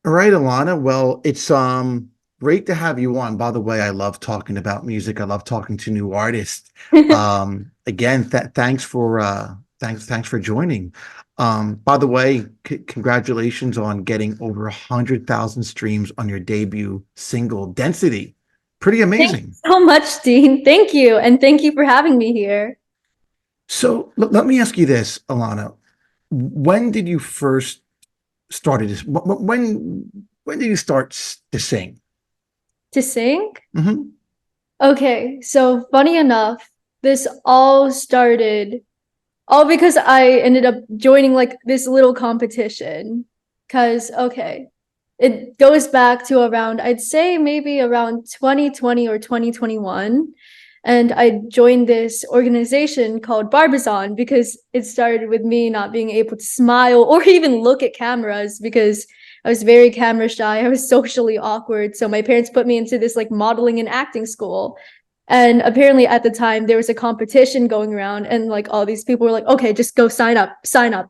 All right, Alana. Well, it's great to have you on. By the way, I love talking about music. I love talking to new artists. Again, thanks for joining. By the way, congratulations on getting over 100,000 streams on your debut single, Density. Pretty Thanks amazing. so much, Dean. Thank you. And thank you for having me here. So let me ask you this, Alana. When did you first started this? When did you start to sing? To sing? Hmm. Okay, so funny enough, this all started all because I ended up joining like this little competition. Because, okay, it goes back to around, I'd say maybe around 2020 or 2021. And I joined this organization called Barbizon because it started with me not being able to smile or even look at cameras because I was very camera shy. I was socially awkward. So my parents put me into this like modeling and acting school. And apparently at the time there was a competition going around and like all these people were like, okay, just go sign up,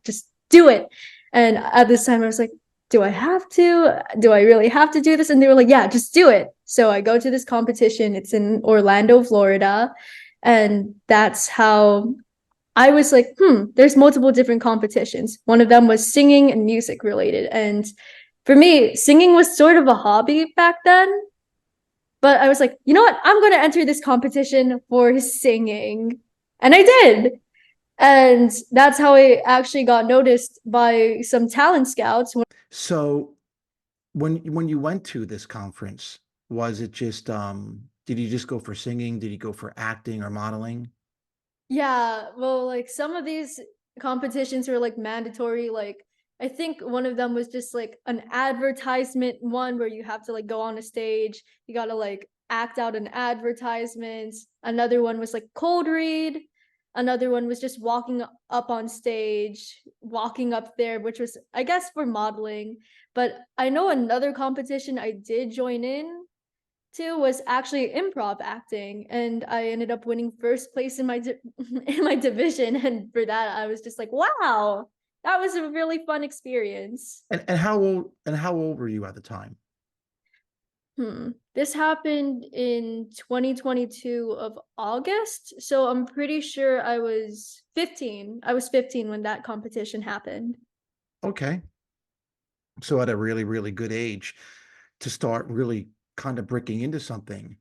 just do it. And at this time I was like, do I have to? Do I really have to do this? And they were like, yeah, just do it. So I go to this competition. It's in Orlando, Florida. And that's how I was like, there's multiple different competitions. One of them was singing and music related. And for me, singing was sort of a hobby back then. But I was like, you know what? I'm going to enter this competition for singing. And I did. And that's how I actually got noticed by some talent scouts. So when you went to this conference, was it just did you just go for singing? Did you go for acting or modeling? Yeah, well, like some of these competitions were like mandatory. Like I think one of them was just like an advertisement one where you have to like go on a stage, you got to like act out an advertisement. Another one was like cold read. Another one was just walking up on stage, walking up there, which was I guess for modeling. But I know another competition I did join in two was actually improv acting, and I ended up winning first place in my in my division. And for that, I was just like, "Wow, that was a really fun experience." And how old were you at the time? This happened in 2022 of August, so I'm pretty sure I was 15. I was 15 when that competition happened. Okay. So at a really, really good age to start really kind of breaking into something.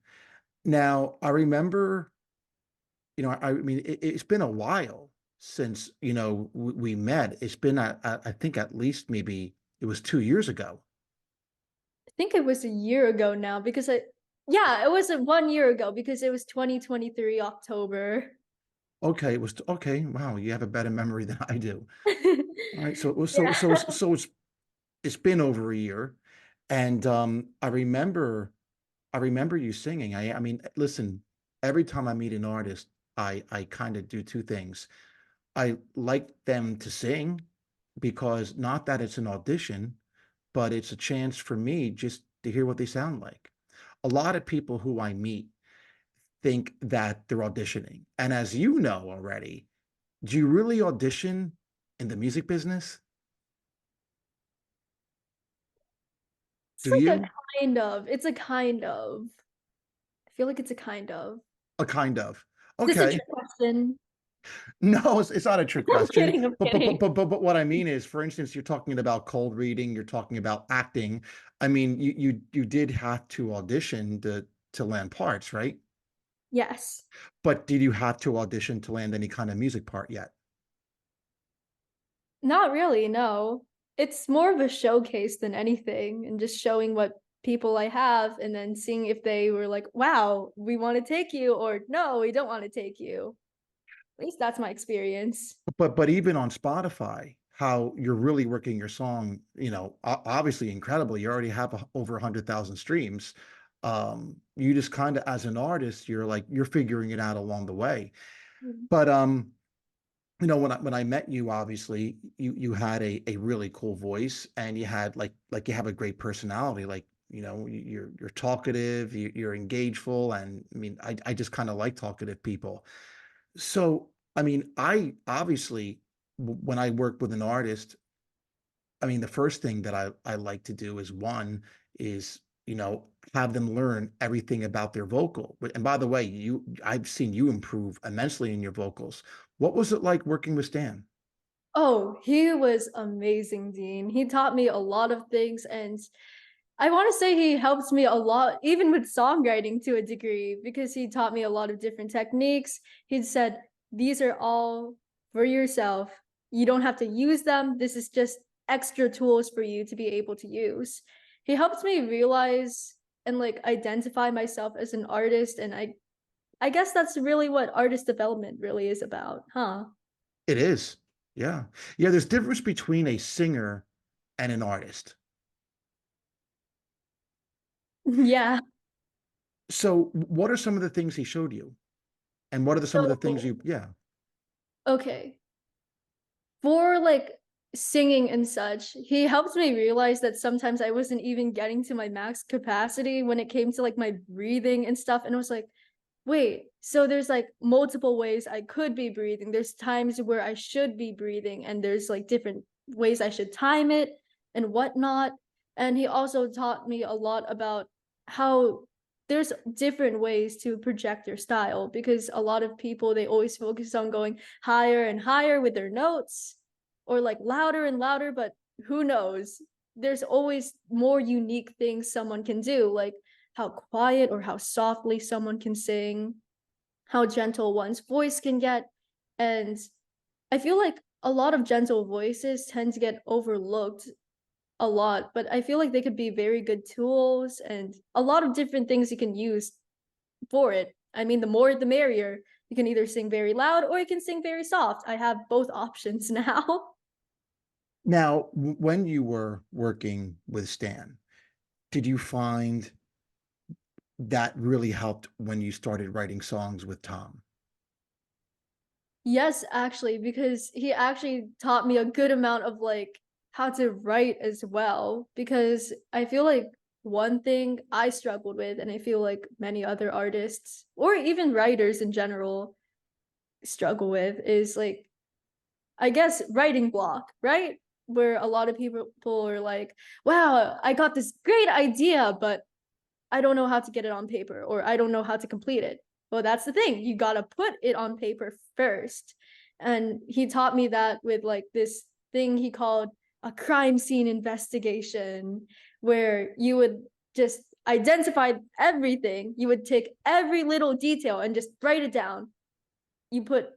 Now, I remember, I mean, it's been a while since, we met. It's been, I think at least maybe it was 2 years ago. I think it was a year ago now because yeah, it was 1 year ago because it was 2023 October. Okay, it was okay. Wow, you have a better memory than I do. All right, so it was Yeah. it's been over a year, and I remember you singing. I mean, listen, every time I meet an artist, I kind of do two things. I like them to sing because not that it's an audition, but it's a chance for me just to hear what they sound like. A lot of people who I meet think that they're auditioning, and as you know already, do you really audition in the music business? It's Do like a you? kind of. It's a kind of. I feel like it's a kind of. A kind of. Is this a Okay. trick question? No, it's not a trick I'm question. kidding. I'm But kidding. what I mean is, for instance, you're talking about cold reading, you're talking about acting. I mean, you did have to audition to land parts, right? Yes. But did you have to audition to land any kind of music part yet? Not really, no. It's more of a showcase than anything and just showing what people I have and then seeing if they were like, wow, we want to take you, or no, we don't want to take you. At least that's my experience. But even on Spotify, how you're really working your song, obviously incredible. You already have over 100,000 streams. You just kind of, as an artist, you're figuring it out along the way. Mm. But when I met you, obviously you had a really cool voice, and you had like you have a great personality. Like you're talkative, you're engageful, and I mean I just kind of like talkative people. So I mean I obviously when I work with an artist, I mean, the first thing that I like to do is one is, have them learn everything about their vocal. And by the way, I've seen you improve immensely in your vocals. What was it like working with Stan? Oh, he was amazing, Dean. He taught me a lot of things, and I want to say he helped me a lot, even with songwriting to a degree, because he taught me a lot of different techniques. He said, these are all for yourself. You don't have to use them. This is just extra tools for you to be able to use. He helped me realize and like identify myself as an artist. And I guess that's really what artist development really is about, huh? It is. Yeah. Yeah, there's difference between a singer and an artist. Yeah. So what are some of the things he showed you? And what are some of the things So, you, yeah. okay. For like singing and such, he helped me realize that sometimes I wasn't even getting to my max capacity when it came to like my breathing and stuff. And it was like, wait, so there's like multiple ways I could be breathing. There's times where I should be breathing, and there's like different ways I should time it and whatnot. And he also taught me a lot about how there's different ways to project your style, because a lot of people they always focus on going higher and higher with their notes or like louder and louder, but who knows? There's always more unique things someone can do, like how quiet or how softly someone can sing, how gentle one's voice can get. And I feel like a lot of gentle voices tend to get overlooked a lot, but I feel like they could be very good tools and a lot of different things you can use for it. I mean, the more the merrier. You can either sing very loud or you can sing very soft. I have both options now. Now, when you were working with Stan, did you find that really helped when you started writing songs with Tom? Yes, actually, because he actually taught me a good amount of like how to write as well. Because I feel like one thing I struggled with, and I feel like many other artists or even writers in general struggle with, is like, I guess, writing block, right? Where a lot of people are like, wow, I got this great idea, but I don't know how to get it on paper, or I don't know how to complete it. Well, that's the thing. You got to put it on paper first. And he taught me that with like this thing he called a crime scene investigation, where you would just identify everything. You would take every little detail and just write it down. You put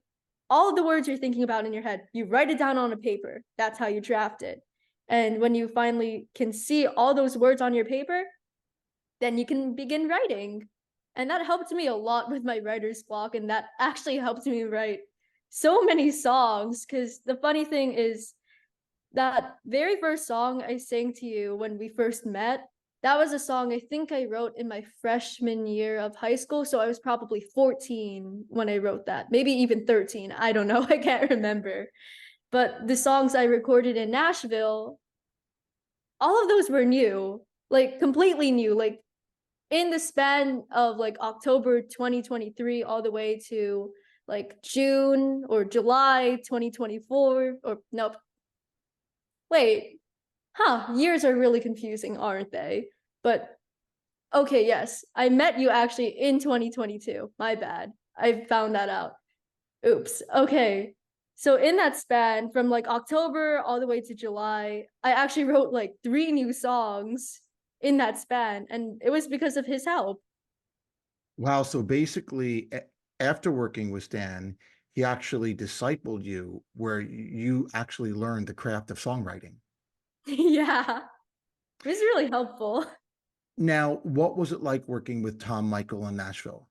all the words you're thinking about in your head, you write it down on a paper. That's how you draft it. And when you finally can see all those words on your paper, then you can begin writing. And that helped me a lot with my writer's block. And that actually helped me write so many songs. Because the funny thing is, that very first song I sang to you when we first met, that was a song I think I wrote in my freshman year of high school. So I was probably 14 when I wrote that, maybe even 13. I don't know. I can't remember. But the songs I recorded in Nashville, all of those were new, like completely new. Like in the span of like October 2023 all the way to like June or July 2024, or nope. Wait. Huh, years are really confusing, aren't they? But okay, yes. I met you actually in 2022. My bad. I found that out. Oops. Okay. So in that span from like October all the way to July, I actually wrote like 3 new songs in that span, and it was because of his help. Wow. So basically, after working with Stan, he actually discipled you where you actually learned the craft of songwriting. Yeah, it was really helpful. Now, what was it like working with Tom Michael in Nashville?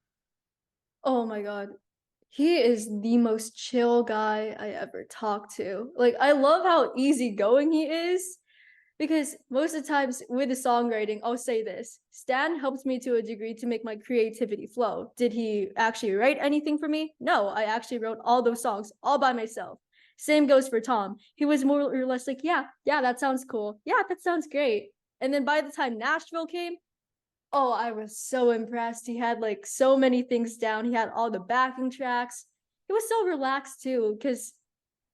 Oh my God. He is the most chill guy I ever talked to. Like, I love how easygoing he is, because most of the times with the songwriting, I'll say this: Stan helped me to a degree to make my creativity flow. Did he actually write anything for me? No, I actually wrote all those songs all by myself. Same goes for Tom. He was more or less like, yeah, that sounds cool. Yeah, that sounds great. And then by the time Nashville came, oh, I was so impressed. He had like so many things down. He had all the backing tracks. He was so relaxed too, because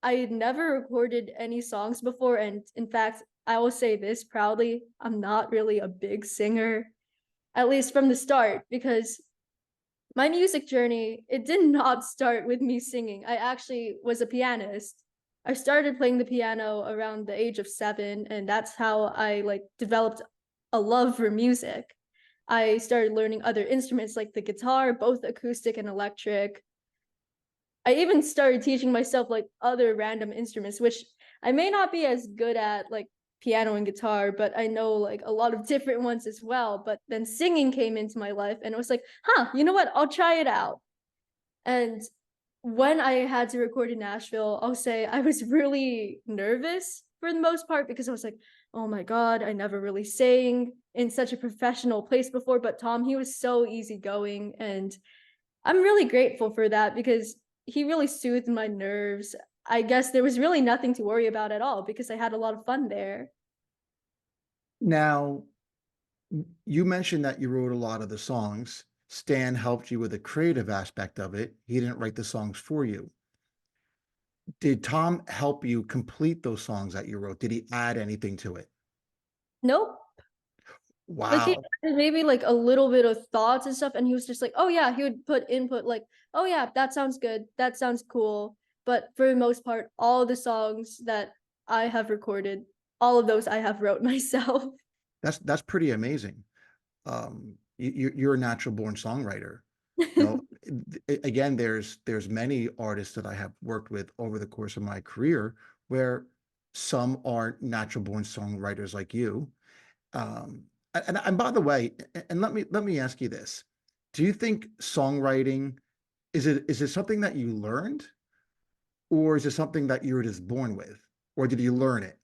I had never recorded any songs before. And in fact, I will say this proudly, I'm not really a big singer, at least from the start, because my music journey, it did not start with me singing. I actually was a pianist. I started playing the piano around the age of 7, and that's how I like developed a love for music. I started learning other instruments like the guitar, both acoustic and electric. I even started teaching myself like other random instruments, which I may not be as good at, like piano and guitar, but I know like a lot of different ones as well. But then singing came into my life, and it was like, huh, you know what? I'll try it out. And when I had to record in Nashville, I'll say I was really nervous for the most part because I was like, oh my God, I never really sang in such a professional place before. But Tom, he was so easygoing, and I'm really grateful for that because he really soothed my nerves. I guess there was really nothing to worry about at all because I had a lot of fun there. Now, you mentioned that you wrote a lot of the songs. Stan helped you with the creative aspect of it. He didn't write the songs for you. Did Tom help you complete those songs that you wrote? Did he add anything to it? Nope. Like he Wow. added maybe like a little bit of thoughts and stuff, and he was just like, oh yeah, he would put input like, oh yeah, that sounds good, that sounds cool. But for the most part, all the songs that I have recorded, all of those I have wrote myself. That's pretty amazing. You're a natural born songwriter. You know, again, there's many artists that I have worked with over the course of my career where some are natural born songwriters like you. And by the way, and let me ask you this. Do you think songwriting is it something that you learned, or is it something that you were just born with? Or did you learn it?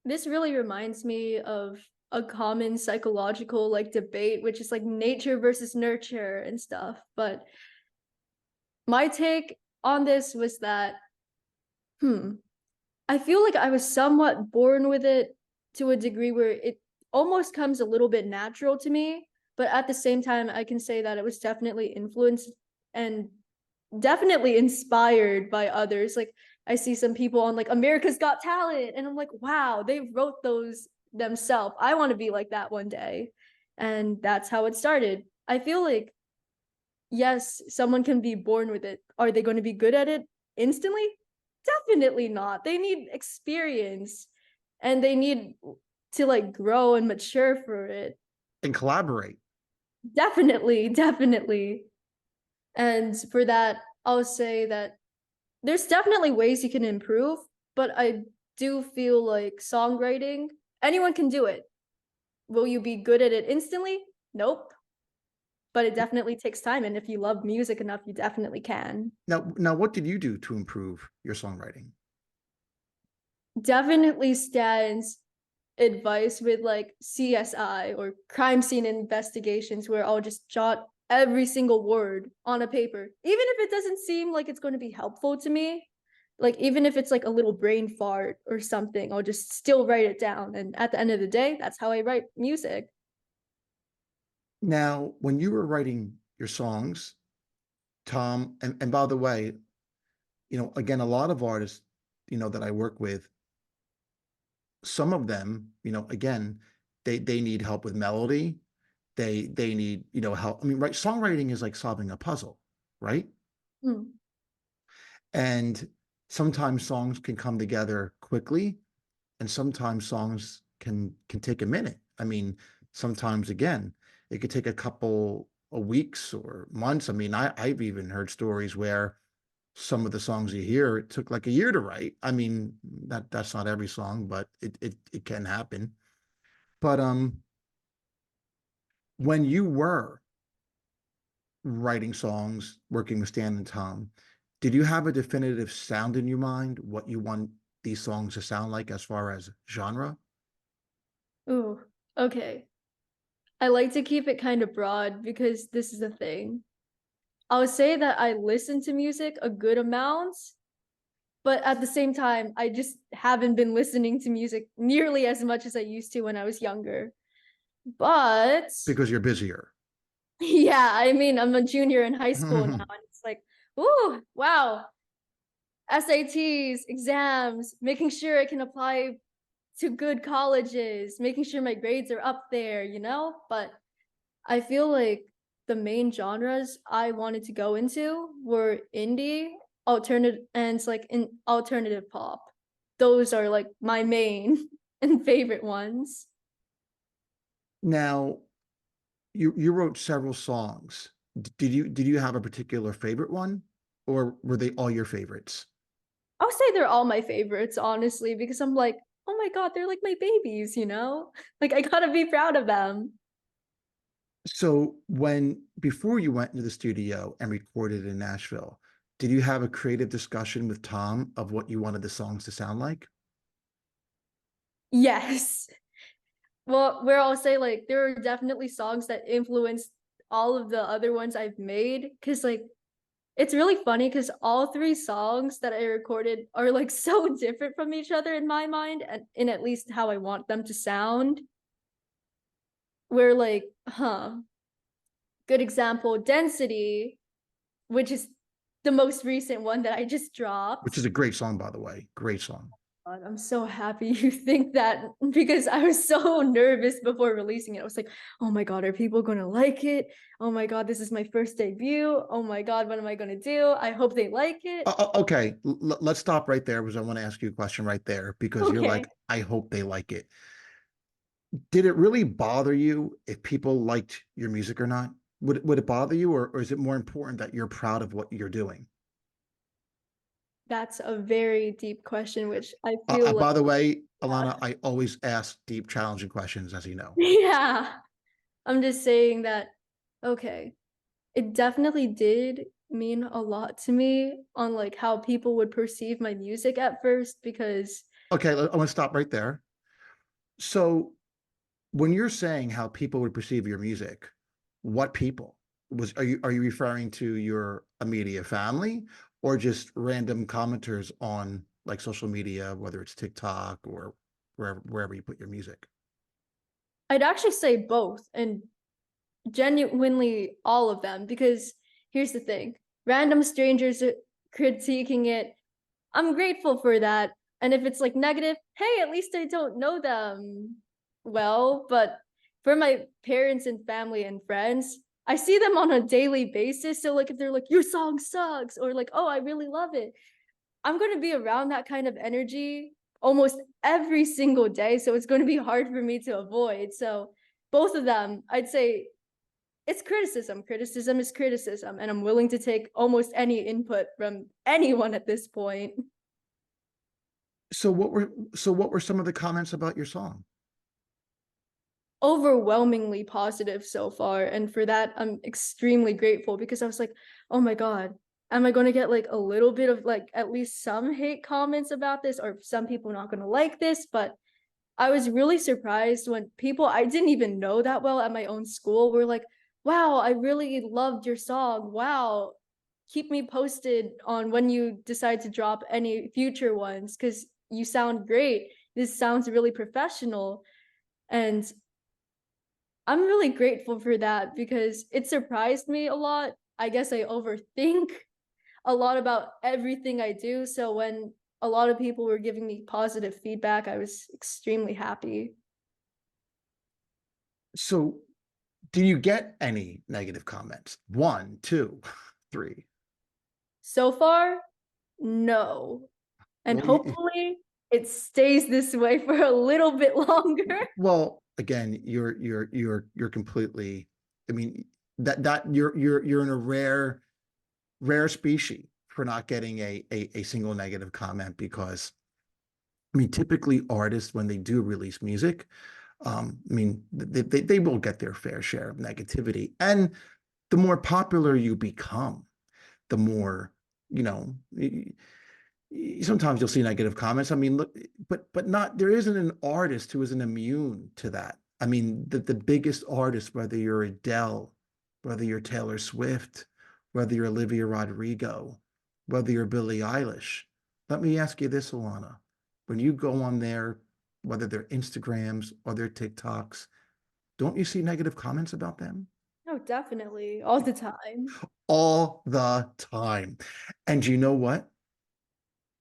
This really reminds me of a common psychological like debate, which is like nature versus nurture and stuff. But my take on this was that, hmm, I feel like I was somewhat born with it to a degree where it almost comes a little bit natural to me. But at the same time, I can say that it was definitely influenced and definitely inspired by others. Like I see some people on like America's Got Talent, and I'm like, wow, they wrote those themselves. I want to be like that one day. And that's how it started. I feel like, yes, someone can be born with it. Are they going to be good at it instantly? Definitely not. They need experience and they need to like grow and mature for it. And collaborate. Definitely, definitely. And for that, I'll say that there's definitely ways you can improve, but I do feel like songwriting, anyone can do it. Will you be good at it instantly? Nope. But it definitely takes time. And if you love music enough, you definitely can. Now, what did you do to improve your songwriting? Definitely stands advice with like CSI or crime scene investigations, where I'll just jot every single word on a paper, even if it doesn't seem like it's going to be helpful to me. Like, even if it's like a little brain fart or something, I'll just still write it down. And at the end of the day, that's how I write music. Now, when you were writing your songs, Tom, and by the way, again, a lot of artists, that I work with, some of them, again, they need help with melody. They need, help. I mean, right, songwriting is like solving a puzzle, right? Hmm. And sometimes songs can come together quickly, and sometimes songs can take a minute. I mean, sometimes again, it could take a couple of weeks or months. I mean, I've even heard stories where some of the songs you hear, it took like a year to write. I mean, that's not every song, but it can happen. But when you were writing songs, working with Stan and Tom, did you have a definitive sound in your mind, what you want these songs to sound like as far as genre? Ooh, okay. I like to keep it kind of broad because this is the thing. I would say that I listen to music a good amount, but at the same time, I just haven't been listening to music nearly as much as I used to when I was younger. But Because you're busier. yeah, I mean, I'm a junior in high school now, and it's like, ooh, wow. SATs, exams, making sure I can apply to good colleges, making sure my grades are up there, you know? But I feel like the main genres I wanted to go into were indie, alternative, and it's like in alternative pop. Those are like my main and favorite ones. Now, you wrote several songs. Did you have a particular favorite one, or were they all your favorites? I'll say they're all my favorites, honestly, because I'm like, oh my God, they're like my babies, you know? Like I gotta be proud of them. So when before you went into the studio and recorded in Nashville, did you have a creative discussion with Tom of what you wanted the songs to sound like? Yes. Well, where I'll say like there are definitely songs that influenced all of the other ones I've made. Cause like it's really funny because all three songs that I recorded are like so different from each other in my mind and in at least how I want them to sound. Where like, good example, Density, which is the most recent one that I just dropped. Which is a great song, by the way. Great song. God, I'm so happy you think that because I was so nervous before releasing it. I was like, oh my God, are people going to like it? Oh my God, this is my first debut. Oh my God, what am I going to do? I hope they like it. Okay, let's stop right there because I want to ask you a question right there because you're Okay. like, I hope they like it. Did it really bother you if people liked your music or not? Would it bother you, or is it more important that you're proud of what you're doing? That's a very deep question, which I feel like, By the way, uh, Alanna, I always ask deep, challenging questions, as you know. yeah, I'm just saying that, okay, it definitely did mean a lot to me on like how people would perceive my music at first because Okay, I want to stop right there. So, when you're saying how people would perceive your music, what people are you referring to your immediate family or just random commenters on like social media, whether it's TikTok or wherever you put your music? I'd actually say both and genuinely all of them because here's the thing random strangers critiquing it, I'm grateful for that. And if it's like negative, hey, at least I don't know them well. But for my parents and family and friends, I see them on a daily basis. So like if they're like, your song sucks, or like, oh, I really love it, I'm going to be around that kind of energy almost every single day. So it's going to be hard for me to avoid. So both of them, I'd say it's criticism. Criticism is criticism. And I'm willing to take almost any input from anyone at this point. So what were some of the comments about your song? Overwhelmingly positive so far. And for that, I'm extremely grateful because I was like, oh my God, am I going to get like a little bit of like at least some hate comments about this, or some people not going to like this? But I was really surprised when people I didn't even know that well at my own school were like, wow, I really loved your song. Wow. Keep me posted on when you decide to drop any future ones because you sound great. This sounds really professional. And I'm really grateful for that because it surprised me a lot. I guess I overthink a lot about everything I do. So when a lot of people were giving me positive feedback, I was extremely happy. So, do you get any negative comments? One, two, three. So far, no. And Well, hopefully it stays this way for a little bit longer. well, again, you're completely. I mean, that you're in a rare species for not getting a single negative comment because I mean, typically artists when they do release music, I mean, they will get their fair share of negativity, and the more popular you become, the more you know. Sometimes you'll see negative comments. I mean, look, but not there isn't an artist who isn't immune to that. I mean, the biggest artist, whether you're Adele, whether you're Taylor Swift, whether you're Olivia Rodrigo, whether you're Billie Eilish. Let me ask you this, Alana. When you go on there, whether they're Instagrams or their TikToks, don't you see negative comments about them? Oh, definitely. All the time. All the time. And you know what?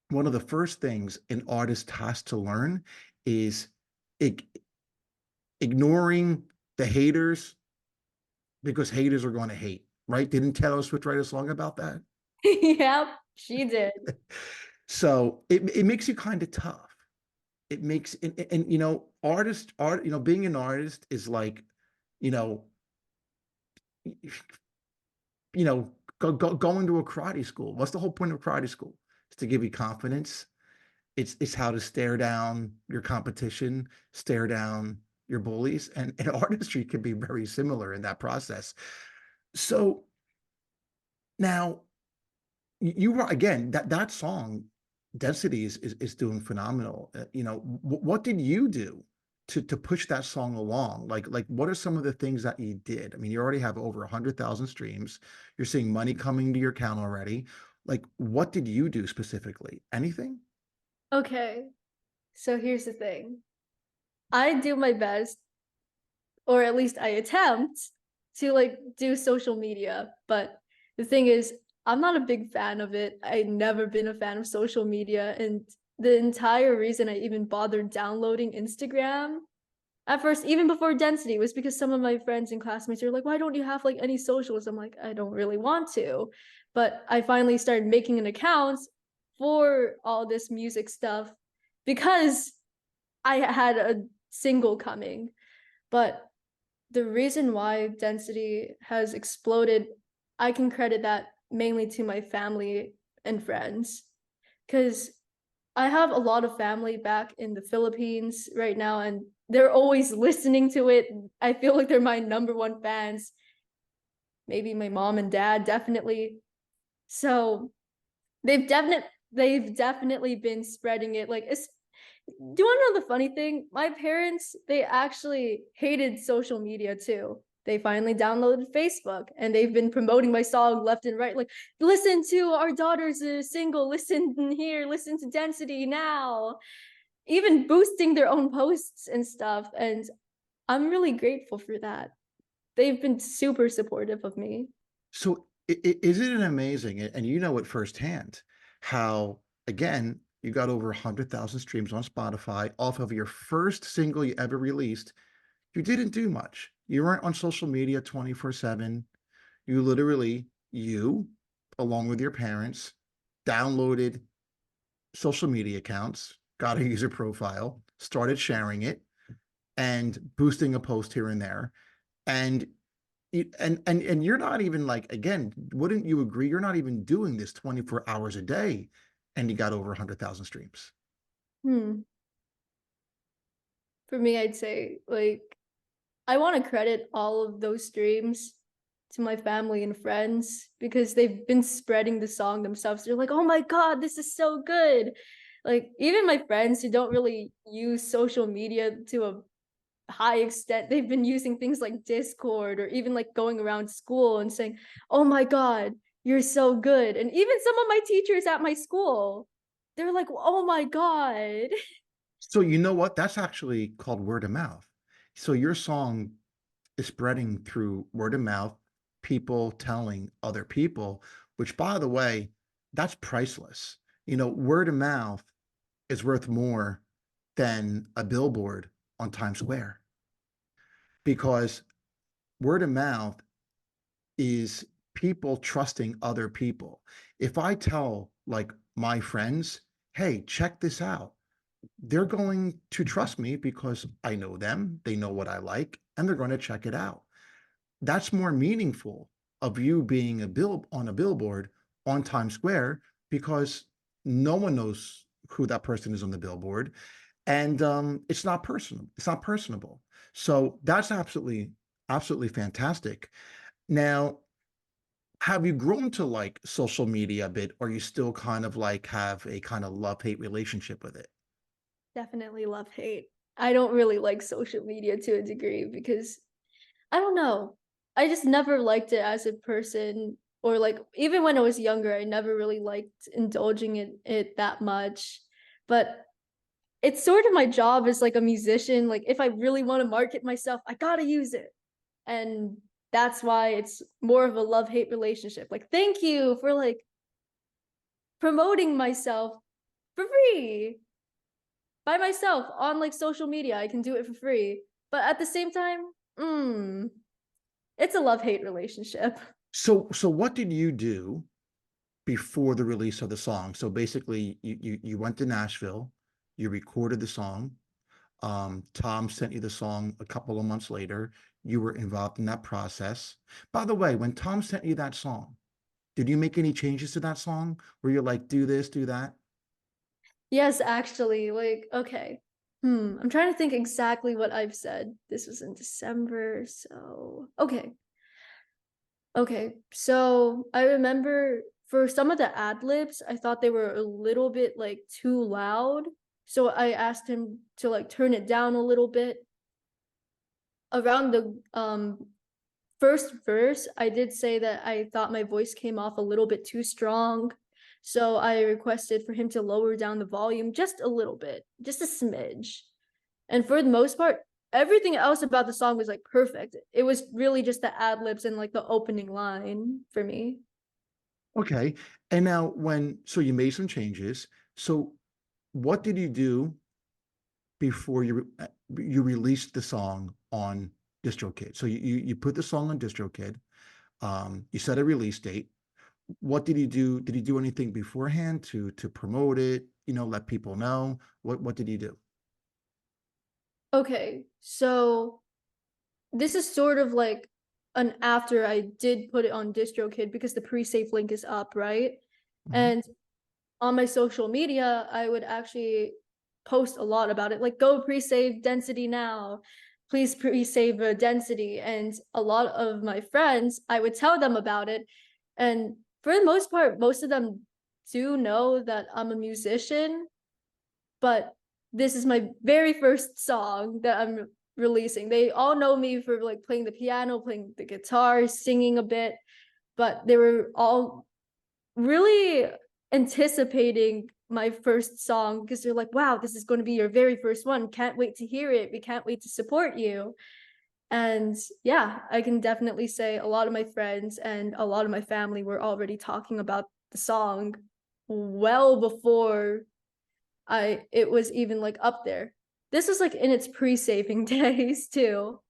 one of the first things an artist has to learn is ig ignoring the haters because haters are going to hate, right? Didn't Taylor Swift write a song about that? Yep, she did. So it makes you kind of tough. It makes and you know, being an artist is like, you know, you know, going to a karate school. What's the whole point of karate school? It's to give you confidence. It's how to stare down your competition, stare down your bullies, and artistry can be very similar in that process. So now you were again that song density is doing phenomenal. You know, what did you do to push that song along? Like what are some of the things that you did? I mean, you already have over 100,000 streams. You're seeing money coming to your account already. Like, what did you do specifically? Anything? Okay, so here's the thing. I do my best, or at least I attempt to like do social media, but the thing is, I'm not a big fan of it. I've never been a fan of social media, and the entire reason I even bothered downloading Instagram at first, even before density, was because some of my friends and classmates are like, why don't you have like any socials? I'm like, I don't really want to. But I finally started making an account for all this music stuff because I had a single coming. But the reason why density has exploded, I can credit that mainly to my family and friends. Because I have a lot of family back in the Philippines right now, and they're always listening to it. I feel like they're my number one fans. Maybe my mom and dad, definitely. So they've definitely been spreading it. Like, it's, do you want to know the funny thing? My parents, they actually hated social media too. They finally downloaded Facebook and they've been promoting my song left and right. Like, listen to our daughter's single, listen here, listen to Density now, even boosting their own posts and stuff. And I'm really grateful for that. They've been super supportive of me. So isn't it amazing? And you know it firsthand how, again, you got over 100,000 streams on Spotify off of your first single you ever released. You didn't do much. You weren't on social media 24/7. You literally, you, along with your parents, downloaded social media accounts, got a user profile, started sharing it, and boosting a post here and there. And and you're not even like, again, wouldn't you agree you're not even doing this 24 hours a day and you got over 100,000 streams? Hmm. For me, I'd say like I want to credit all of those streams to my family and friends because they've been spreading the song themselves. They're like, "Oh my God, this is so good." Like even my friends who don't really use social media to a high extent, they've been using things like Discord or even like going around school and saying, "Oh my God, you're so good." And even some of my teachers at my school, they're like, "Oh my God." So you know what? That's actually called word of mouth. So your song is spreading through word of mouth, people telling other people, which by the way, that's priceless. You know, word of mouth is worth more than a billboard on Times Square because word of mouth is people trusting other people. If I tell like my friends, hey, check this out, they're going to trust me because I know them, they know what I like, and they're going to check it out. That's more meaningful of you being a bill on a billboard on Times Square because no one knows who that person is on the billboard, and it's not personal. It's not personable. So that's absolutely fantastic. Now, have you grown to like social media a bit, or you still kind of like have a kind of love-hate relationship with it? Definitely love hate. I don't really like social media to a degree because I don't know. I just never liked it as a person, or like even when I was younger, I never really liked indulging in it that much. But it's sort of my job as like a musician. Like if I really want to market myself, I gotta use it. And that's why it's more of a love-hate relationship. Like, thank you for like promoting myself, for free by myself on like social media. I can do it for free. But at the same time, it's a love-hate relationship. So what did you do before the release of the song? So basically, you went to Nashville, you recorded the song. Tom sent you the song a couple of months later. You were involved in that process. By the way, when Tom sent you that song, did you make any changes to that song where you're like, do this, do that? Yes, actually, like, okay. I'm trying to think exactly what I've said. This was in December, so okay. Okay, so I remember for some of the ad libs, I thought they were a little bit like too loud. So I asked him to like turn it down a little bit. Around the first verse, I did say that I thought my voice came off a little bit too strong. So I requested for him to lower down the volume just a little bit, just a smidge. And for the most part, everything else about the song was like perfect. It was really just the ad libs and like the opening line for me. Okay. And now so you made some changes. So what did you do before you released the song on DistroKid? So you put the song on DistroKid. You set a release date. What did you do? Did you do anything beforehand to promote it? Let people know. What did you do? Okay, so this is sort of like an after I did put it on DistroKid because the pre-save link is up, right? Mhm. And on my social media, I would actually post a lot about it, like go pre-save density now. Please pre-save a density. And a lot of my friends, I would tell them about it. And for the most part, most of them do know that I'm a musician, but this is my very first song that I'm releasing. They all know me for like playing the piano, playing the guitar, singing a bit, but they were all really anticipating my first song because they're like, wow, this is going to be your very first one. Can't wait to hear it. We can't wait to support you. And yeah, I can definitely say a lot of my friends and a lot of my family were already talking about the song well before I it was even like up there. This was like in its pre-saving days too.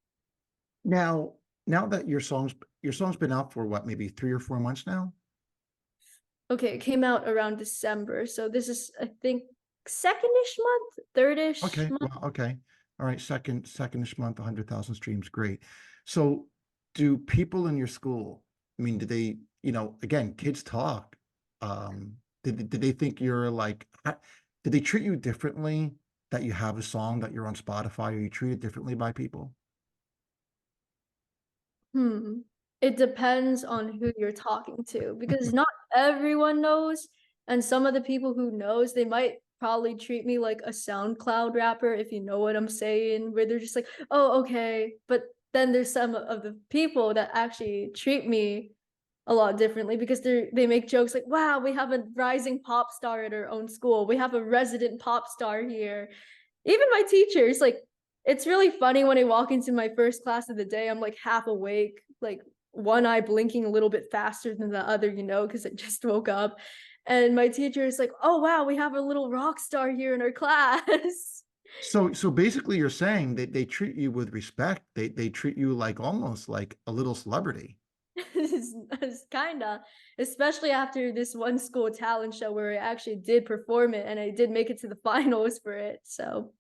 Now, now that your song's been out for what, maybe 3 or 4 months now? Okay, it came out around December. So this is I think second-ish month, third-ish Okay, month. well, okay. All right, secondish month, 100,000 streams, great. So do people in your school, I mean, do they, again, kids talk. Did they think you're like, did they treat you differently that you have a song that you're on Spotify, or you treated differently by people? Hmm. It depends on who you're talking to because not everyone knows. And some of the people who knows, they might probably treat me like a SoundCloud rapper, if you know what I'm saying, where they're just like, oh, okay. But then there's some of the people that actually treat me a lot differently because they make jokes like, wow, we have a rising pop star at our own school. We have a resident pop star here. Even my teachers, like, it's really funny when I walk into my first class of the day, I'm like half awake, like one eye blinking a little bit faster than the other, because I just woke up. And my teacher is like, oh wow, we have a little rock star here in our class. So basically you're saying that they treat you with respect. They treat you like almost like a little celebrity. It's kind of, especially after this one school talent show where I actually did perform it and I did make it to the finals for it. So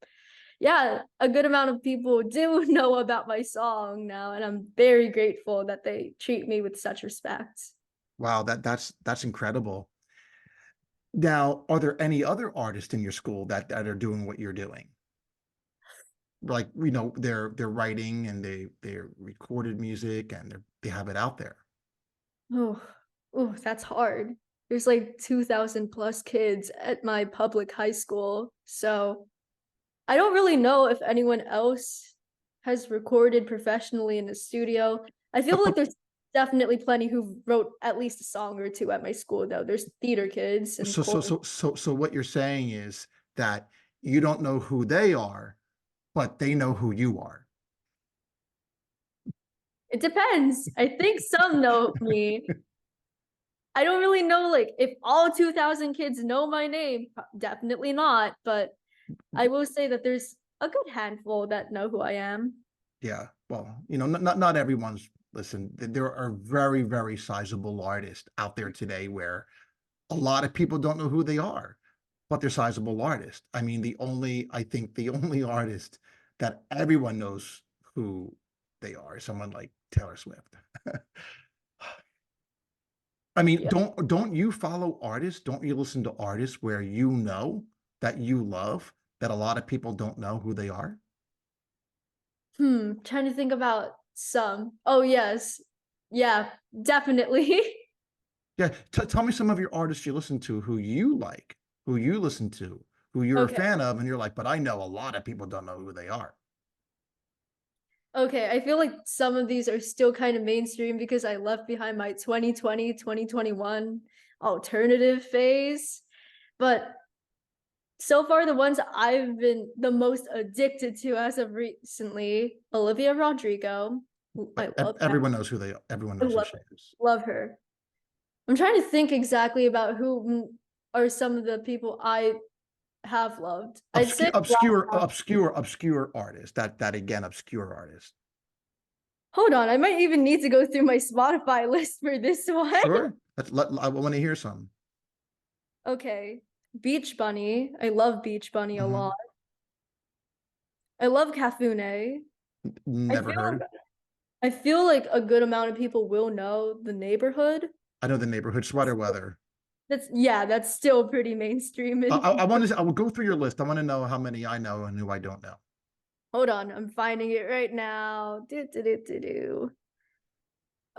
yeah, a good amount of people do know about my song now, and I'm very grateful that they treat me with such respect. Wow, that's incredible. Now, are there any other artists in your school that are doing what you're doing? Like, they're writing and they're recorded music and they have it out there. Oh, oh, that's hard. There's like 2,000 plus kids at my public high school, so I don't really know if anyone else has recorded professionally in the studio. I feel But like but there's definitely plenty who wrote at least a song or two at my school, though. There's theater kids and chorus. so what you're saying is that you don't know who they are, but they know who you are. It depends. I think some know me. I don't really know like if all 2000 kids know my name. Definitely not, but I will say that there's a good handful that know who I am. Yeah, well, not everyone's listen. There are very, very sizable artists out there today where a lot of people don't know who they are, but they're sizable artists. I mean, I think the only artist that everyone knows who they are is someone like Taylor Swift. I mean, Yeah. don't you follow artists? Don't you listen to artists where you know that you love that a lot of people don't know who they are? Trying to think about some. Oh yes. Yeah, definitely. Yeah, tell me some of your artists you listen to who you like, who you listen to, who you're a Okay. fan of, and you're like, but I know a lot of people don't know who they are. Okay, I feel like some of these are still kind of mainstream because I left behind my 2020, 2021 alternative phase. But so far, the ones I've been the most addicted to as of recently, Olivia Rodrigo. I love that. Everyone knows everyone I knows who she is. love her. I'm trying to think exactly about who are some of the people I have loved. I'd say Obscure artist. That again, obscure artist. hold on, I might even need to go through my Spotify list for this one. Sure. I want to hear some. Okay. Beach Bunny. I love Beach Bunny a lot. Hmm. I love Cafune. I Never feel heard. I feel like a good amount of people will know the neighborhood. I know the neighborhood sweater weather. That's yeah, that's still pretty mainstream I and want to. I will go through your list. I want to know how many I know and who I don't know. hold on, I'm finding it right now. Do, do, do, do, do.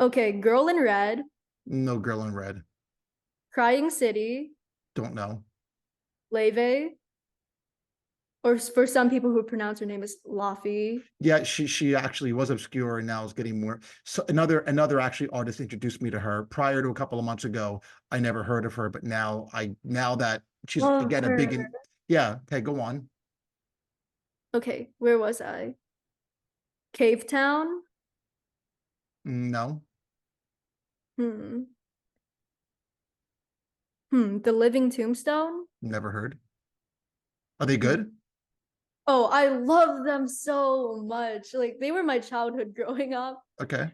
Okay, Girl in Red, No girl in red. Crying City, Don't know. Leve, or for some people who pronounce her name as Laffy. Yeah, she actually was obscure and now is getting more. So another actually artist introduced me to her prior to a couple of months ago. I never heard of her, but now that she's Love again a her. big yeah. Okay, go on. Okay, where was I? Cave Town? No, Hmm. The Living Tombstone? never heard. Are they Hmm. good? Oh, I love them so much. Like they were my childhood growing up. Okay.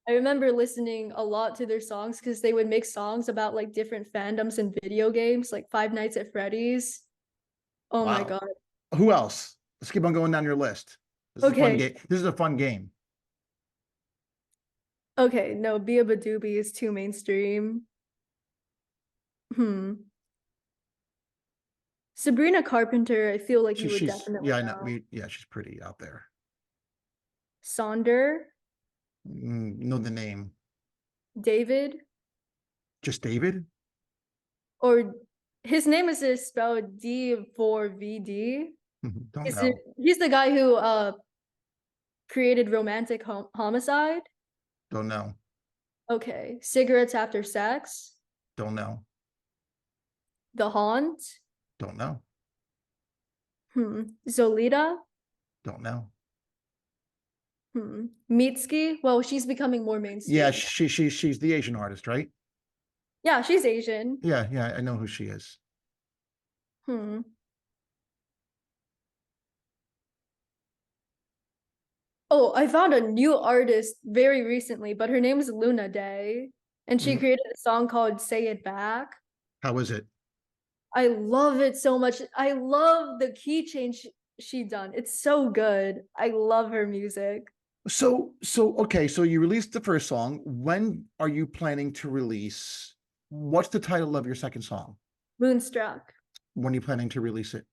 I remember listening a lot to their songs because they would make songs about like different fandoms and video games, like Five Nights at Freddy's. Oh my Wow. God. Who else? Let's keep on going down your list. This is a fun Okay. game. This is a fun game. Okay. No, Bia Badoobie is too mainstream. Hmm. Sabrina Carpenter, I feel like you would Yeah, definitely I know. know. Yeah, she's pretty out there. Sonder, Know the name. David, Just David? or his name is just spelled D4VD. Don't He's know. he's the guy who created Romantic Homicide. Don't know. Okay. Cigarettes After Sex, Don't know. The Haunt, Don't know. Zolita, Don't know. Mitski. Well, she's becoming more Yeah, mainstream. she's the Asian artist, right? Yeah, she's Asian. Yeah, I know who she is. Hmm. Oh, I found a new artist very recently, but her name is Luna Day, and she Mm, created a song called "Say It Back." how is it? I love it so much. I love the key change she done. It's so good. I love her music. So okay, so you released the first song. When are you planning to release? What's the title of your second song? Moonstruck. When are you planning to release it?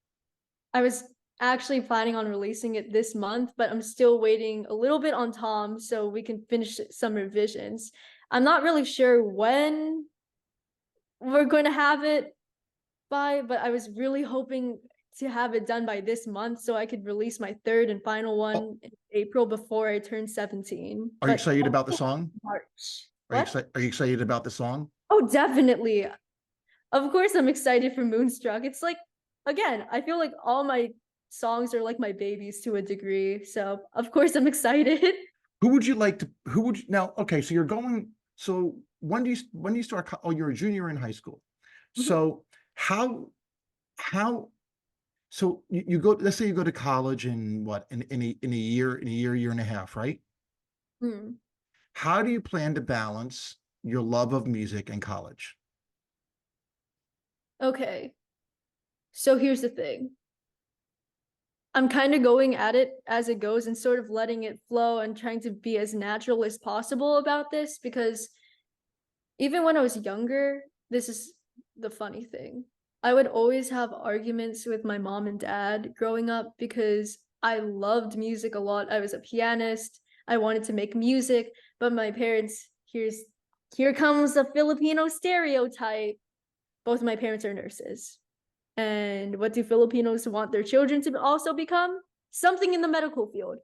I was actually planning on releasing it this month, but I'm still waiting a little bit on Tom so we can finish some revisions. I'm not really sure when we're going to have it by, but I was really hoping to have it done by this month so I could release my third and final Oh, one in April before I turn 17. are you But excited about the song? March. Are you What? excited? Are you excited about the song? Oh, definitely. Of course, I'm excited for Moonstruck. It's like, again, I feel like all my songs are like my babies to a degree. So, of course, I'm excited. Who would you like to? Who would you now? Okay, so you're going. So when do you start? Oh, you're a junior in high school. Mhm. So how how so you go, let's say you go to college in what, year and a half, right? Mm. How do you plan to balance your love of music and college? Okay. So here's the thing. I'm kind of going at it as it goes and sort of letting it flow and trying to be as natural as possible about this because even when I was younger, this is the funny thing. I would always have arguments with my mom and dad growing up because I loved music a lot. I was a pianist. I wanted to make music, but my parents, here comes the Filipino stereotype. Both of my parents are nurses. And what do Filipinos want their children to also become? Something in the medical field.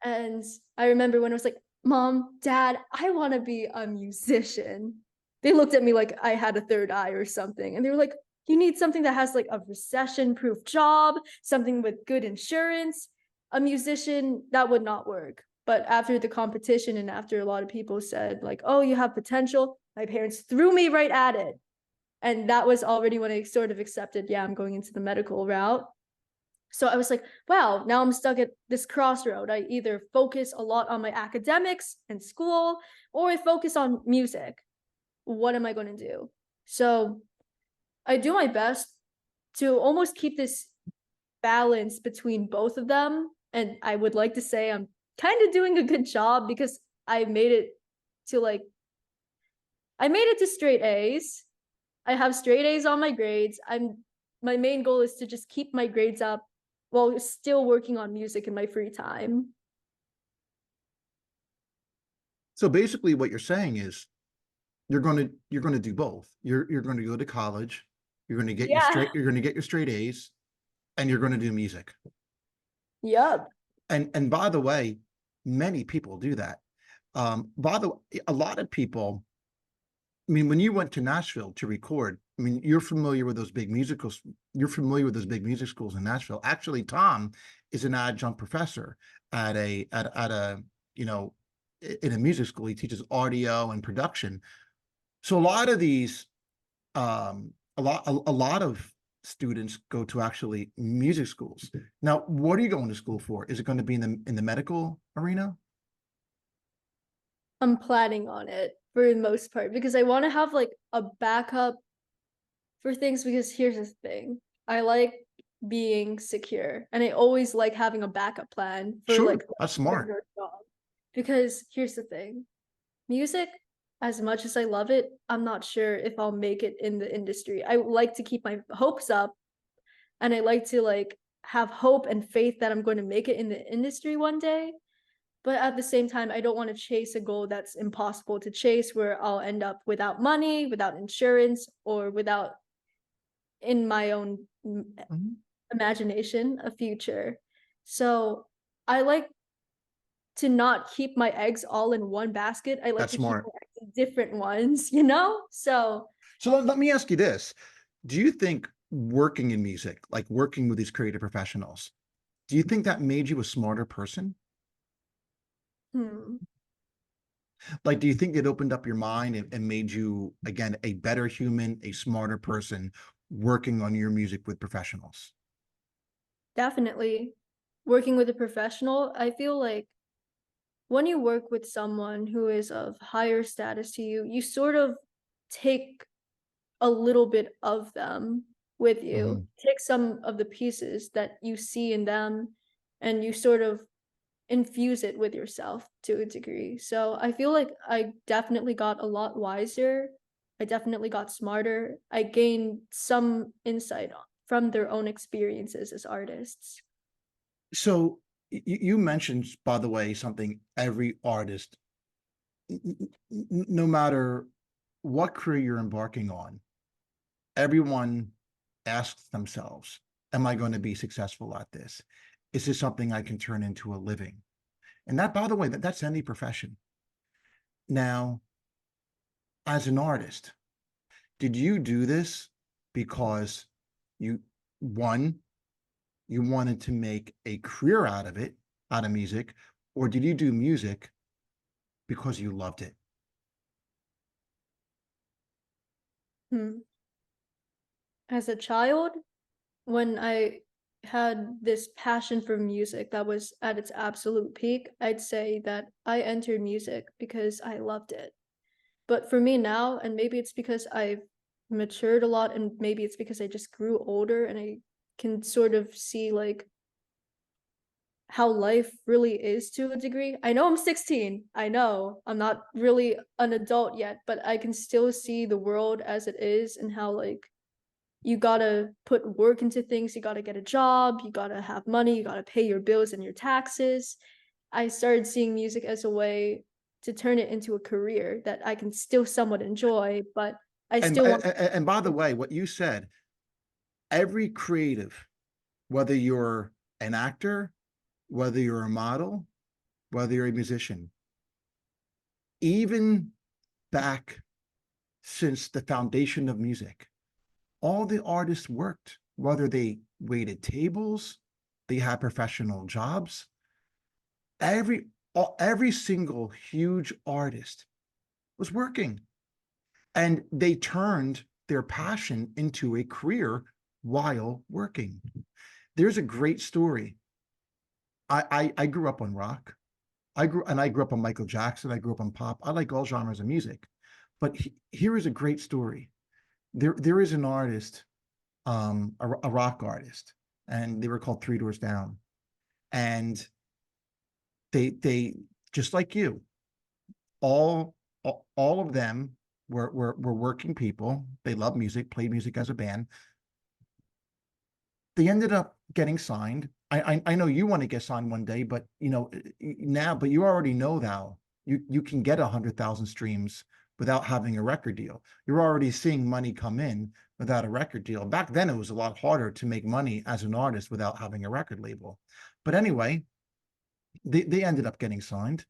And I remember when I was like, Mom, Dad, I want to be a musician. They looked at me like I had a third eye or something. And they were like, you need something that has like a recession proof job, something with good insurance. A musician, that would not work. But after the competition and after a lot of people said, like, oh, you have potential, my parents threw me right at it. And that was already when I sort of accepted, yeah, I'm going into the medical route. So I was like, wow, now I'm stuck at this crossroad. I either focus a lot on my academics and school, or I focus on music. What am I going to do? So I do my best to almost keep this balance between both of them. And I would like to say I'm kind of doing a good job because I made it to like, I made it to straight A's. I have straight A's on my grades. My main goal is to just keep my grades up while still working on music in my free time. So basically what you're saying is you're going to do both. You're going to go to college, Yeah. you're going to get your straight A's, and you're going to do music. Yep. And by the way, many people do that. By the way, a lot of people, I mean, when you went to Nashville to record, I mean, you're familiar with those big musicals. You're familiar with those big music schools in Nashville. Actually, Tom is an adjunct professor at a, you know, in a music school. He teaches audio and production. So a lot of these, a lot of students go to actually music schools. Now, what are you going to school for? Is it going to be in the medical arena? I'm planning on it for the most part because I want to have like a backup for things because here's the thing. I like being secure and I always like having a backup plan for Sure, like that's smart. regular job. Because here's the thing. Music, as much as I love it, I'm not sure if I'll make it in the industry. I like to keep my hopes up and I like to like have hope and faith that I'm going to make it in the industry one day. But at the same time, I don't want to chase a goal that's impossible to chase where I'll end up without money, without insurance, or without in my own Mhm. imagination a future. So I like to not keep my eggs all in one basket. I like That's to keep smart. my eggs in different ones, you know? So So let me ask you this. Do you think working in music, like working with these creative professionals, do you think that made you a smarter person? hmm, Like, do you think it opened up your mind and made you, again, a better human, a smarter person working on your music with professionals? definitely working with a professional, I feel like when you work with someone who is of higher status to you, you sort of take a little bit of them with you. Mhm. Take some of the pieces that you see in them and you sort of infuse it with yourself to a degree. So I feel like I definitely got a lot wiser. I definitely got smarter. I gained some insight from their own experiences as artists. So you mentioned, by the way, something every artist, no matter what career you're embarking on, everyone asks themselves, am I going to be successful at this? Is this something I can turn into a living? And that, by the way, that's any profession. Now, as an artist, did you do this because you, one, you wanted to make a career out of it, out of music, or did you do music because you loved it? Hmm. As a child, when I had this passion for music that was at its absolute peak, I'd say that I entered music because I loved it. But for me now, and maybe it's because I've matured a lot, and maybe it's because I just grew older and I can sort of see like how life really is to a degree. I know I'm 16. I know I'm not really an adult yet, but I can still see the world as it is and how like you gotta put work into things, you gotta get a job, you gotta have money, you gotta pay your bills and your taxes. I started seeing music as a way to turn it into a career that I can still somewhat enjoy, but I And still want. and by the way, what you said, every creative, whether you're an actor, whether you're a model, whether you're a musician, even back since the foundation of music, all the artists worked, whether they waited tables, they had professional jobs. Every every single huge artist was working, and they turned their passion into a career while working. There's a great story. I grew up on rock. I grew up on Michael Jackson. I grew up on pop. I like all genres of music, but here is a great story. There is an artist, a rock artist, and they were called Three Doors Down, and they just like you, all all of them were working people. They love music, played music as a band. They ended up getting signed. I know you want to get signed one day, but you know now, but you already know now you can get 100,000 streams without having a record deal. You're already seeing money come in without a record deal. Back then, it was a lot harder to make money as an artist without having a record label. But anyway, they ended up getting signed.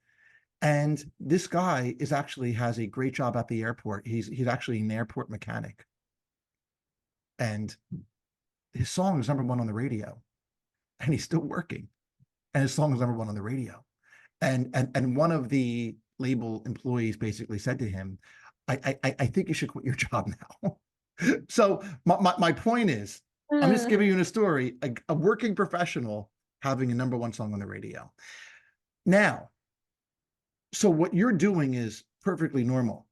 And this guy is actually has a great job at the airport. He's actually an airport mechanic. And his song is number one on the radio. And he's still working. And his song is number one on the radio. And one of the label employees basically said to him, I think you should quit your job now. So my point is, I'm just giving you a story, a working professional having a number one song on the radio. Now, so what you're doing is perfectly normal.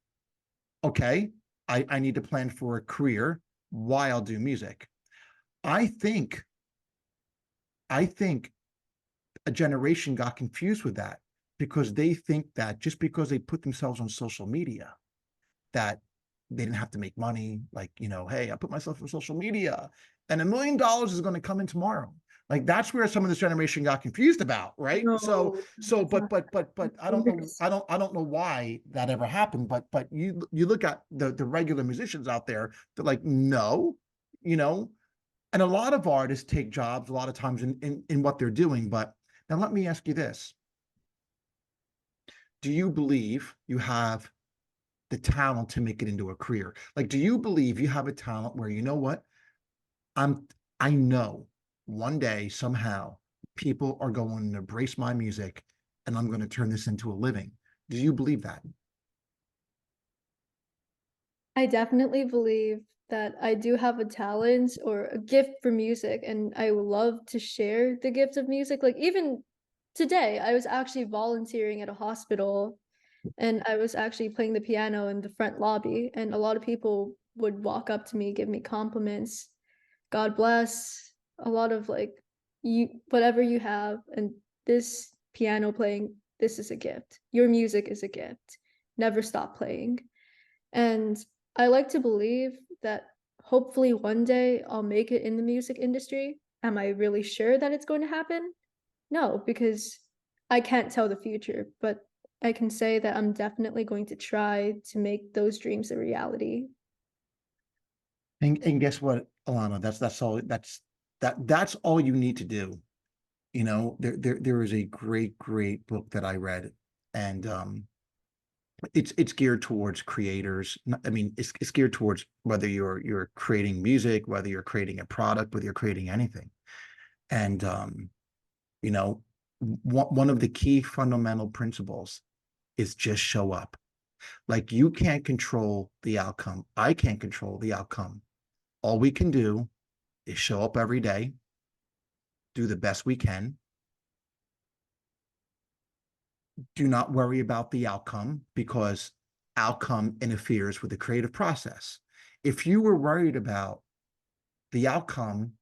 Okay, I need to plan for a career while I'll do music. I think I think a generation got confused with that because they think that just because they put themselves on social media, that they didn't have to make money. Like, you know, hey, I put myself on social media and $1 million is going to come in tomorrow. Like that's where some of this generation got confused about, right? No, But I don't know why that ever happened. But you look at the regular musicians out there, they're like, no, you know, and a lot of artists take jobs a lot of times in what they're doing. But now let me ask you this: do you believe you have the talent to make it into a career? Like, do you believe you have a talent where you know what? I'm I know one day somehow people are going to embrace my music and I'm going to turn this into a living. Do you believe that? I definitely believe that I do have a talent or a gift for music, and I would love to share the gift of music. Like, even today, I was actually volunteering at a hospital and I was actually playing the piano in the front lobby, and a lot of people would walk up to me, give me compliments. God bless, a lot of like, you, whatever you have, and this piano playing, this is a gift. Your music is a gift. Never stop playing. And I like to believe that hopefully one day I'll make it in the music industry. Am I really sure that it's going to happen? No, because I can't tell the future, but I can say that I'm definitely going to try to make those dreams a reality. And guess what, Alanna? That's all you need to do. You know, there is a great book that I read, and it's geared towards creators. I mean, it's geared towards whether you're creating music, whether you're creating a product, whether you're creating anything. And you know, one of the key fundamental principles is just show up. Like you can't control the outcome. I can't control the outcome. All we can do is show up every day, do the best we can. Do not worry about the outcome because outcome interferes with the creative process. If you were worried about the outcome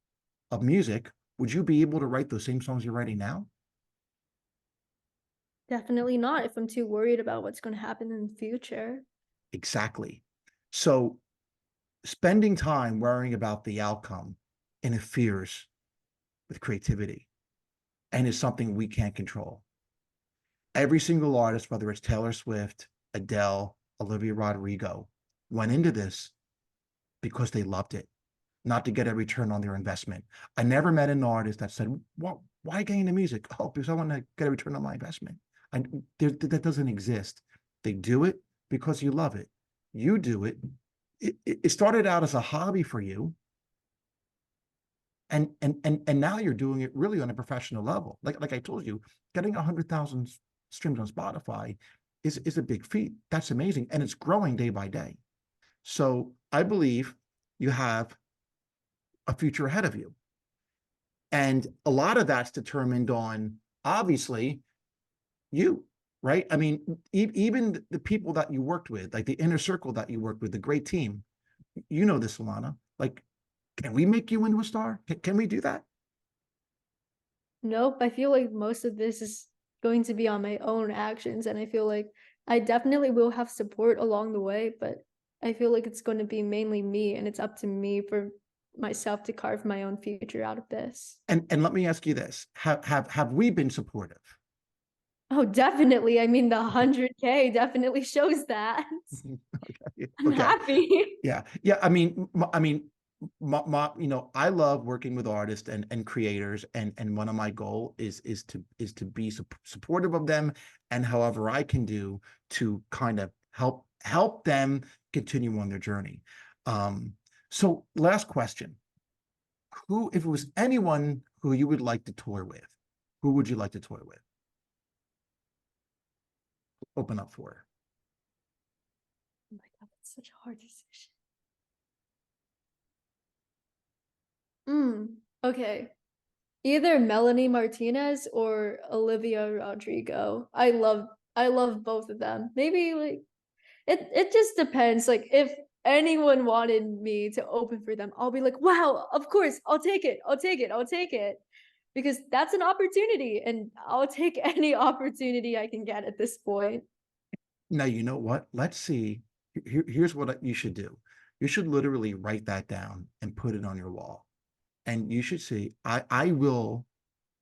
of music, would you be able to write those same songs you're writing now? Definitely not if I'm too worried about what's going to happen in the future. Exactly. So spending time worrying about the outcome interferes with creativity and is something we can't control. Every single artist, whether it's Taylor Swift, Adele, Olivia Rodrigo, went into this because they loved it, not to get a return on their investment. I never met an artist that said, well, why get into music? Oh, because I want to get a return on my investment. And that doesn't exist. They do it because you love it. You do it. It started out as a hobby for you. And now you're doing it really on a professional level. Like I told you, getting 100,000 streams on Spotify is a big feat. That's amazing. And it's growing day by day. So I believe you have a future ahead of you. And a lot of that's determined on, obviously, you, right? I mean, even the people that you worked with, like the inner circle that you worked with, the great team, you know this, Alanna. Like, can we make you into a star? Can we do that? Nope, I feel like most of this is going to be on my own actions, and I feel like I definitely will have support along the way, but I feel like it's going to be mainly me, and it's up to me for myself to carve my own future out of this. And let me ask you this: have we been supportive? Oh, definitely. I mean, the 100K definitely shows that. Okay. I'm Okay. happy. Yeah. Yeah. I love working with artists and creators, and one of my goal is to be supportive of them, and however I can do to kind of help them continue on their journey. Um, so last question: who, if it was anyone who you would like to tour with, who would you like to tour with? Open up for. Oh my God, that's such a hard decision. Okay. Either Melanie Martinez or Olivia Rodrigo. I love both of them. Maybe like it just depends. Like if anyone wanted me to open for them, I'll be like, wow, of course, I'll take it. I'll take it. I'll take it. Because that's an opportunity and I'll take any opportunity I can get at this point. Now, you know what? Let's see. Here's what you should do. You should literally write that down and put it on your wall. And you should see, I will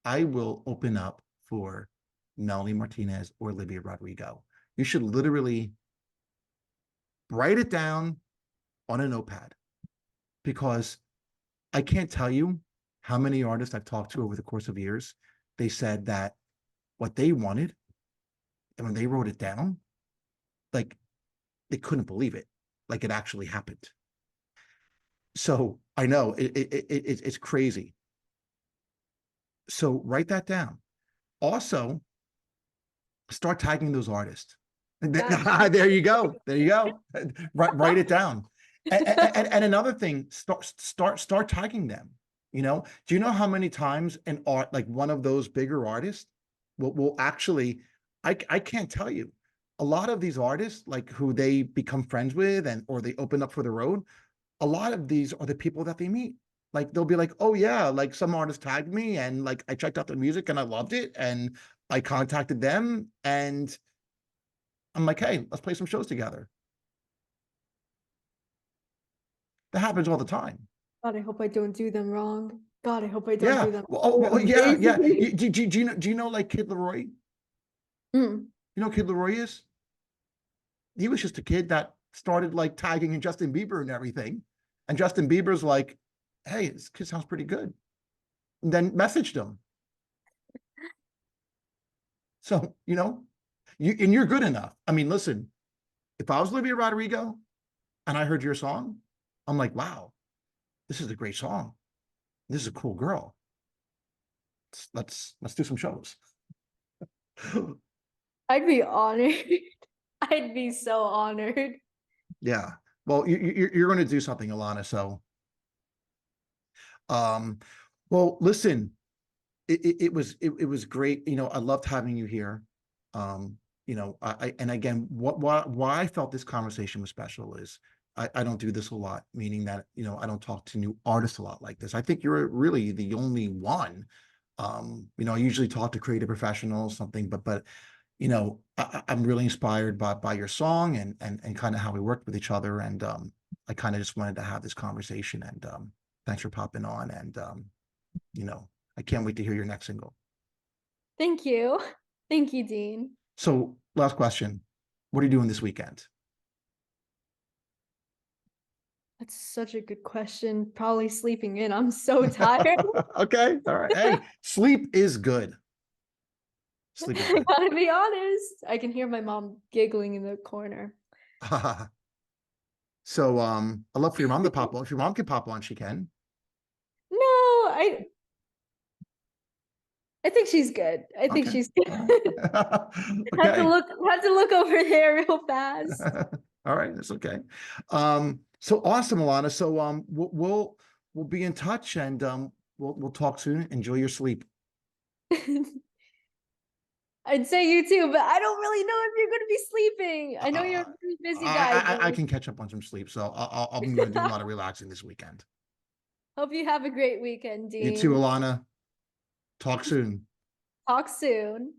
open up for Melanie Martinez or Olivia Rodrigo. You should literally write it down on a notepad because I can't tell you how many artists I've talked to over the course of years. They said that what they wanted, and when they wrote it down, like they couldn't believe it, like it actually happened. So I know it's crazy. So write that down. Also, start tagging those artists. That There you go. There you go. Write it down. And another thing, start tagging them. Do you know how many times an art, like one of those bigger artists, will actually, I can't tell you. A lot of these artists, like who they become friends with and or they open up for the road, a lot of these are the people that they meet. Like they'll be like, oh yeah, like some artist tagged me and like I checked out their music and I loved it and I contacted them and I'm like, hey, let's play some shows together. That happens all the time. God, I hope I don't do them wrong. God, I hope I don't Yeah. do them Well, oh, wrong, yeah, yeah. basically. Do you know like Kid Leroy? Mm. You know who Kid Leroy is? He was just a kid that started like tagging in Justin Bieber and everything. And Justin Bieber's like, hey, this kid sounds pretty good. And then messaged him. So, you're good enough. I mean, listen, if I was Olivia Rodrigo and I heard your song, I'm like, wow, this is a great song. This is a cool girl. Let's do some shows. I'd be honored. I'd be so honored. Yeah. Well, you're going to do something, Alanna. So, um, well, listen, it was great. You know, I loved having you here. Um, you know, and again, why I felt this conversation was special is I don't do this a lot, meaning that, you know, I don't talk to new artists a lot like this. I think you're really the only one. You know, I usually talk to creative professionals, something, but you know, I'm really inspired by your song and kind of how we worked with each other. And I kind of just wanted to have this conversation. And thanks for popping on. And you know, I can't wait to hear your next single. Thank you. Thank you, Dean. So, last question. What are you doing this weekend? That's such a good question. Probably sleeping in. I'm so tired. Okay. All right. Hey, sleep is good. Sleep is I good. gotta be honest. I can hear my mom giggling in the corner. So, I'd love for your mom to pop on. If your mom can pop on, she can. No, I think she's good. I think Okay. she's good. All right. Okay. Had to look over there real fast. All right, that's okay. So awesome, Alanna. So we'll be in touch and we'll talk soon. Enjoy your sleep. I'd say you too, but I don't really know if you're going to be sleeping. I know you're a Uh, very busy guy, but I can catch up on some sleep, so I'm going to do a lot of relaxing this weekend. hope you have a great weekend, You too, Dean. Alanna. Talk soon. Talk soon.